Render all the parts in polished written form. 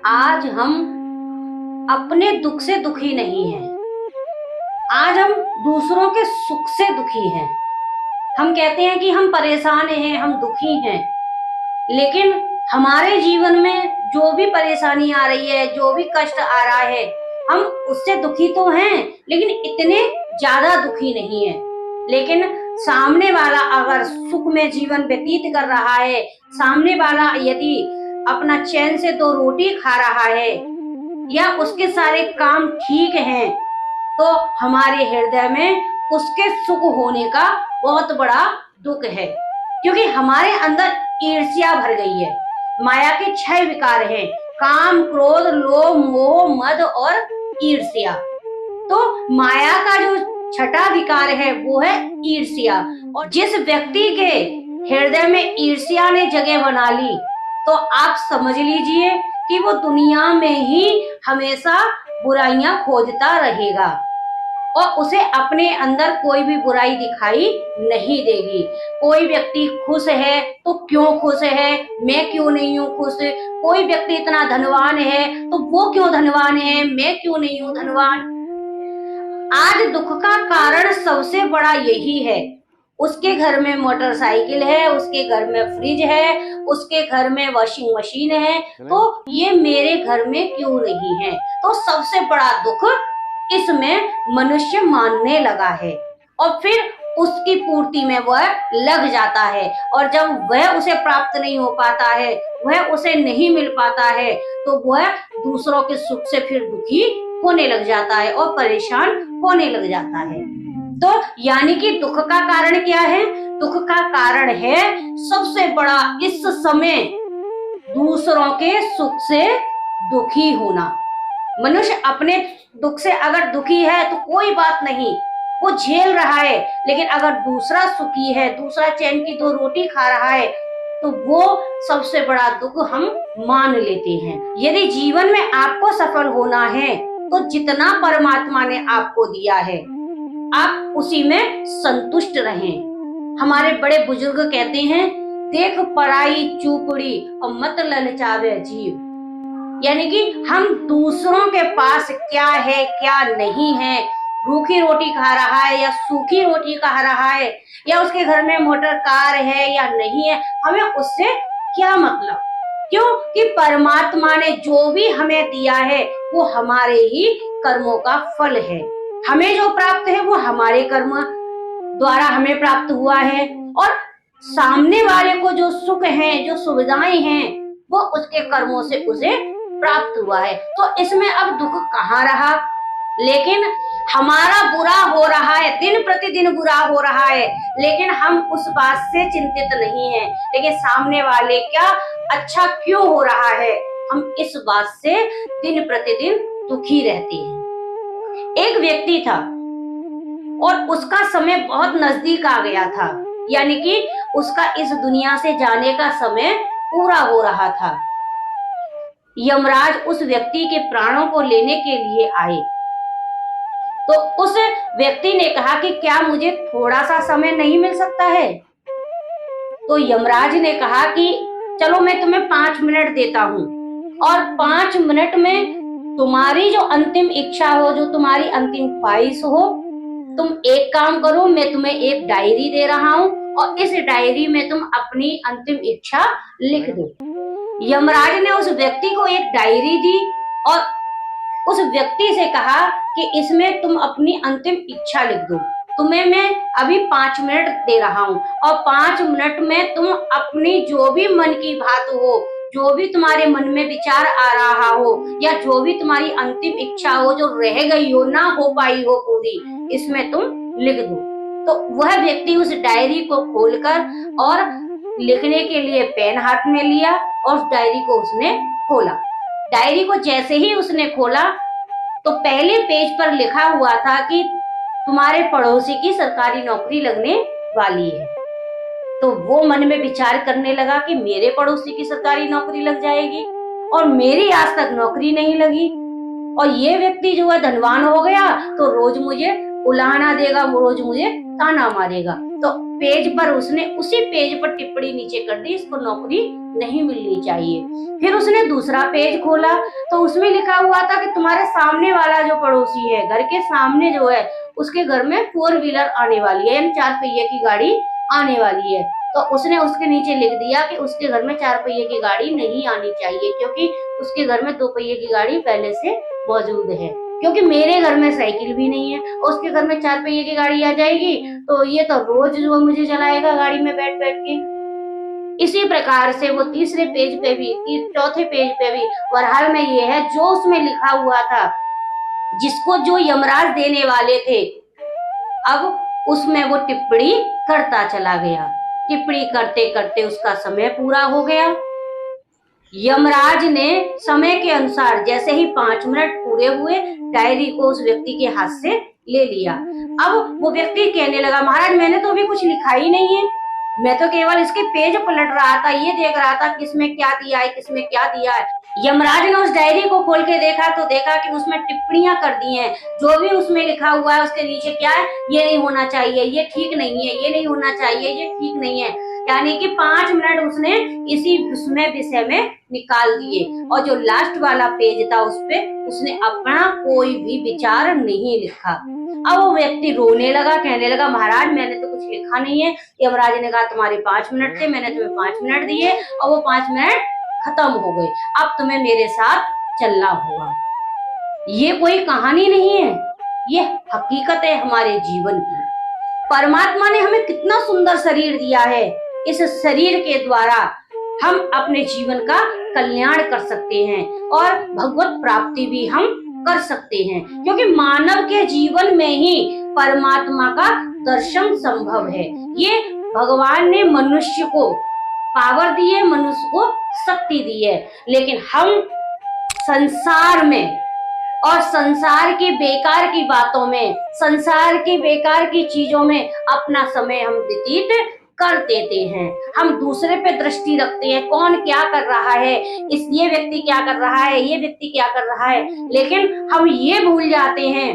आज हम अपने दुख से दुखी नहीं हैं। आज हम दूसरों के सुख से दुखी हैं। हम कहते हैं कि हम परेशान हैं, हम दुखी हैं, लेकिन हमारे जीवन में जो भी परेशानी आ रही है, जो भी कष्ट आ रहा है, हम उससे दुखी तो हैं, लेकिन इतने ज्यादा दुखी नहीं हैं। लेकिन सामने वाला अगर सुख में जीवन व्यतीत कर रहा है, सामने वाला यदि अपना चैन से 2 रोटी खा रहा है या उसके सारे काम ठीक हैं, तो हमारे हृदय में उसके सुख होने का बहुत बड़ा दुख है, क्योंकि हमारे अंदर ईर्ष्या भर गई है। माया के 6 विकार हैं, काम, क्रोध, लोभ, मोह, मद और ईर्ष्या। तो माया का जो 6ठा विकार है वो है ईर्ष्या। और जिस व्यक्ति के हृदय में ईर्ष्या ने जगह बना ली, तो आप समझ लीजिए कि वो दुनिया में ही हमेशा बुराइयां खोजता रहेगा और उसे अपने अंदर कोई भी बुराई दिखाई नहीं देगी। कोई व्यक्ति खुश है तो क्यों खुश है, मैं क्यों नहीं हूँ खुश। कोई व्यक्ति इतना धनवान है तो वो क्यों धनवान है, मैं क्यों नहीं हूँ धनवान। आज दुख का कारण सबसे बड़ा यही है। उसके घर में मोटरसाइकिल है, उसके घर में फ्रिज है, उसके घर में वॉशिंग मशीन है, तो ये मेरे घर में क्यों नहीं है। तो सबसे बड़ा दुख इसमें मनुष्य मानने लगा है और फिर उसकी पूर्ति में वह लग जाता है। और जब वह उसे प्राप्त नहीं हो पाता है, वह उसे नहीं मिल पाता है, तो वह दूसरों के सुख से फिर दुखी होने लग जाता है और परेशान होने लग जाता है। तो यानी कि दुख का कारण क्या है? दुख का कारण है सबसे बड़ा इस समय दूसरों के सुख से दुखी होना। मनुष्य अपने दुख से अगर दुखी है तो कोई बात नहीं, वो झेल रहा है, लेकिन अगर दूसरा सुखी है, दूसरा चैन की 2 रोटी खा रहा है, तो वो सबसे बड़ा दुख हम मान लेते हैं। यदि जीवन में आपको सफल होना है तो जितना परमात्मा ने आपको दिया है आप उसी में संतुष्ट रहें। हमारे बड़े बुजुर्ग कहते हैं, देख पराई चूपड़ी और मत ललचावे जीव। यानी कि हम दूसरों के पास क्या है क्या नहीं है, रूखी रोटी खा रहा है या सूखी रोटी खा रहा है, या उसके घर में मोटर कार है या नहीं है, हमें उससे क्या मतलब। क्यों कि परमात्मा ने जो भी हमें दिया है वो हमारे ही कर्मों का फल है। हमें जो प्राप्त है वो हमारे कर्म द्वारा हमें प्राप्त हुआ है, और सामने वाले को जो सुख है, जो सुविधाएं हैं, वो उसके कर्मों से उसे प्राप्त हुआ है। तो इसमें अब दुख कहाँ रहा। लेकिन हमारा बुरा हो रहा है, दिन प्रतिदिन बुरा हो रहा है, लेकिन हम उस बात से चिंतित नहीं हैं। लेकिन सामने वाले क्या अच्छा क्यों हो रहा है, हम इस बात से दिन प्रतिदिन दुखी रहते हैं। एक व्यक्ति था और उसका समय बहुत नजदीक आ गया था, यानी कि उसका इस दुनिया से जाने का समय पूरा हो रहा था। यमराज उस व्यक्ति के प्राणों को लेने के लिए आए, तो उस व्यक्ति ने कहा कि क्या मुझे थोड़ा सा समय नहीं मिल सकता है। तो यमराज ने कहा कि चलो मैं तुम्हें 5 मिनट देता हूँ, और 5 मिनट में तुम्हारी जो अंतिम इच्छा हो, जो तुम्हारी अंतिम ख्वाहिश हो, तुम एक काम करो, मैं तुम्हें एक डायरी दे रहा हूँ और इस डायरी में तुम अपनी अंतिम इच्छा लिख दो। यमराज ने उस व्यक्ति को एक डायरी दी और उस व्यक्ति से कहा कि इसमें तुम अपनी अंतिम इच्छा लिख दो। तुम्हें मैं अभी 5 मिनट दे रहा हूँ और 5 मिनट में तुम अपनी जो भी मन की बात हो, जो भी तुम्हारे मन में विचार आ रहा हो, या जो भी तुम्हारी अंतिम इच्छा हो जो रह गई हो, ना हो पाई हो पूरी, इसमें तुम लिख दो। तो वह व्यक्ति उस डायरी को खोलकर और लिखने के लिए पेन हाथ में लिया और उस डायरी को उसने खोला। डायरी को जैसे ही उसने खोला तो पहले पेज पर लिखा हुआ था कि तुम्हारे पड़ोसी की सरकारी नौकरी लगने वाली है। तो वो मन में विचार करने लगा कि मेरे पड़ोसी की सरकारी नौकरी लग जाएगी और मेरी आज तक नौकरी नहीं लगी, और ये व्यक्ति जो है धनवान हो गया तो रोज मुझे उलाहना देगा, वो रोज मुझे ताना मारेगा। तो पेज पर उसने उसी पेज पर टिप्पणी नीचे कर दी, इसको नौकरी नहीं मिलनी चाहिए। फिर उसने दूसरा पेज खोला तो उसमें लिखा हुआ था कि तुम्हारे सामने वाला जो पड़ोसी है, घर के सामने जो है, उसके घर में 4 व्हीलर आने वाली है, यानी 4 पहिए की गाड़ी आने वाली है। तो उसने उसके नीचे लिख दिया कि उसके घर में 4 पहिए की गाड़ी नहीं आनी चाहिए, क्योंकि उसके घर में 2 पहिए की गाड़ी पहले से मौजूद है। क्योंकि मेरे घर में साइकिल भी नहीं है, उसके घर में 4 पहिए की गाड़ी आ जाएगी तो ये तो रोज जो मुझे चलाएगा गाड़ी में बैठ बैठ के। इसी प्रकार से वो तीसरे पेज पे भी, चौथे पेज पे भी बहरहाल में ये है जो उसमें लिखा हुआ था, जिसको जो यमराज देने वाले थे, अब उसमें वो टिप्पणी करता चला गया। टिप्पणी करते करते उसका समय पूरा हो गया। यमराज ने समय के अनुसार जैसे ही 5 मिनट पूरे हुए, डायरी को उस व्यक्ति के हाथ से ले लिया। अब वो व्यक्ति कहने लगा, महाराज मैंने तो अभी कुछ लिखा ही नहीं है, मैं तो केवल इसके पेज पलट रहा था, ये देख रहा था किसमें क्या दिया है, किसमें क्या दिया है। यमराज ने उस डायरी को खोल के देखा तो देखा कि उसमें टिप्पणियां कर दी हैं, जो भी उसमें लिखा हुआ है उसके नीचे क्या है, ये नहीं होना चाहिए, ये ठीक नहीं है, ये नहीं होना चाहिए, ये ठीक नहीं है। यानी कि 5 मिनट उसने इसी उसमें विषय में निकाल दिए, और जो लास्ट वाला पेज था उस पे उसने अपना कोई भी विचार नहीं लिखा। अब वो व्यक्ति रोने लगा, कहने लगा, महाराज मैंने तो कुछ लिखा नहीं है। यमराज ने कहा, तुम्हारे 5 मिनट थे, मैंने तुम्हें 5 मिनट दिए और वो 5 मिनट खत्म हो गए, अब तुम्हें मेरे साथ चलना होगा। ये कोई कहानी नहीं है, ये हकीकत है हमारे जीवन की। परमात्मा ने हमें कितना सुंदर शरीर दिया है, इस शरीर के द्वारा हम अपने जीवन का कल्याण कर सकते हैं और भगवत प्राप्ति भी हम कर सकते हैं, क्योंकि मानव के जीवन में ही परमात्मा का दर्शन संभव है। ये भगवान ने मनुष्य को पावर दी है, मनुष्य को शक्ति दी है, लेकिन हम संसार में और संसार की बेकार की बातों में, संसार की बेकार की चीजों में अपना समय हम व्यतीत कर देते हैं। हम दूसरे पे दृष्टि रखते हैं, कौन क्या कर रहा है, ये व्यक्ति क्या कर रहा है, ये व्यक्ति क्या कर रहा है, लेकिन हम ये भूल जाते हैं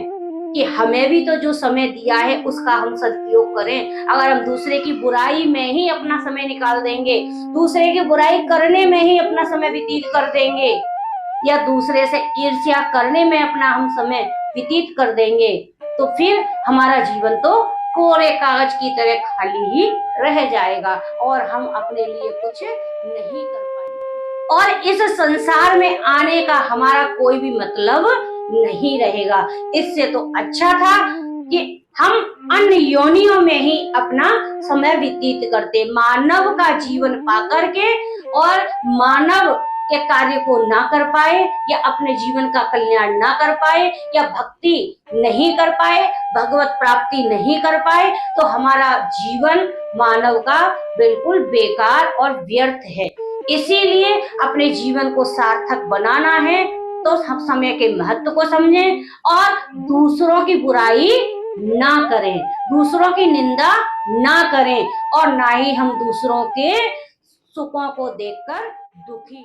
कि हमें भी तो जो समय दिया है उसका हम सदुपयोग करें। अगर हम दूसरे की बुराई में ही अपना समय निकाल देंगे, दूसरे की बुराई करने में ही अपना समय व्यतीत कर देंगे, या दूसरे से ईर्ष्या करने में अपना हम समय व्यतीत कर देंगे, तो फिर हमारा जीवन तो कोरे कागज की तरह खाली ही रह जाएगा और हम अपने लिए कुछ नहीं कर पाएंगे, और इस संसार में आने का हमारा कोई भी मतलब नहीं रहेगा। इससे तो अच्छा था कि हम अन्य योनियों में ही अपना समय व्यतीत करते, मानव का जीवन पा करके और मानव के कार्य को ना कर पाए, या अपने जीवन का कल्याण ना कर पाए, या भक्ति नहीं कर पाए, भगवत प्राप्ति नहीं कर पाए, तो हमारा जीवन मानव का बिल्कुल बेकार और व्यर्थ है। इसीलिए अपने जीवन को सार्थक बनाना है तो हम समय के महत्व को समझें और दूसरों की बुराई ना करें, दूसरों की निंदा ना करें, और ना ही हम दूसरों के सुखों को देखकर दुखी